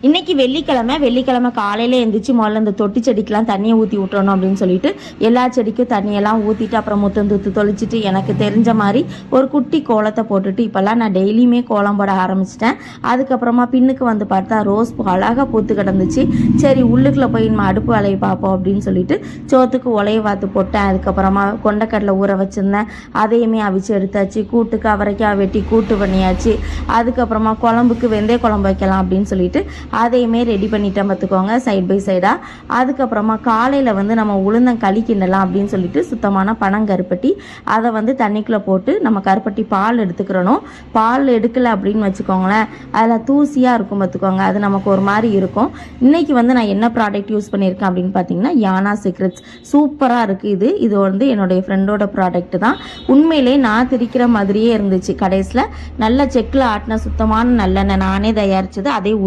இன்னைக்கு வெள்ளிக்கிழமை காலையில் எழுந்திரிச்சு முதல்ல இந்த தொட்டி செடிக்கெலாம் தண்ணியை ஊற்றி விட்டுறணும் அப்படின்னு சொல்லிட்டு எல்லா செடிக்கும் தண்ணியெல்லாம் ஊற்றிட்டு அப்புறம் முத்தம் தூத்து தொளிச்சிட்டு எனக்கு தெரிஞ்ச மாதிரி ஒரு குட்டி கோலத்தை போட்டுட்டு இப்போல்லாம் நான் டெய்லியுமே கோலம் போட ஆரம்பிச்சிட்டேன். அதுக்கப்புறமா பின்னுக்கு வந்து பார்த்தா ரோஸ் பூ அழகாக பூத்து கிடந்துச்சு. சரி உள்ளுக்குள்ளே போய் நம்ம அடுப்பு வேலையை பார்ப்போம் அப்படின்னு சொல்லிட்டு சோத்துக்கு உலையை வாத்து போட்டேன். அதுக்கப்புறமா கொண்டைக்கடலை ஊற வச்சுருந்தேன், அதையுமே அவிச்சு எடுத்தாச்சு. கூட்டுக்கு அவரைக்காய் வெட்டி கூட்டு பண்ணியாச்சு. அதுக்கப்புறமா குழம்புக்கு வெந்தய குழம்பு வைக்கலாம் அப்படின்னு சொல்லிட்டு அதையுமே ரெடி பண்ணிட்டேன் பார்த்துக்கோங்க, சைட் பை சைடாக. அதுக்கப்புறமா காலையில் வந்து நம்ம உளுந்தங்களி கிண்டலாம் அப்படின்னு சொல்லிட்டு சுத்தமான பனங்கருப்பட்டி அதை வந்து தண்ணிக்குள்ளே போட்டு நம்ம கருப்பட்டி பால் எடுத்துக்கிறணும். பால் எடுக்கலை அப்படின்னு வச்சுக்கோங்களேன், அதில் தூசியாக இருக்கும் பார்த்துக்கோங்க, அது நமக்கு ஒரு மாதிரி இருக்கும். இன்றைக்கி வந்து நான் என்ன ப்ராடக்ட் யூஸ் பண்ணியிருக்கேன் அப்படின்னு பார்த்தீங்கன்னா யானா சீக்ரெட்ஸ் சூப்பராக இருக்குது. இது வந்து என்னுடைய ஃப்ரெண்டோட ப்ராடக்ட் தான். உண்மையிலே நான் திரிக்கிற மாதிரியே இருந்துச்சு. கடைசியில் நல்ல செக்கில் ஆட்டின சுத்தமான நல்லெண்ணெய் நானே தயாரித்தது, அதே ஊற்றி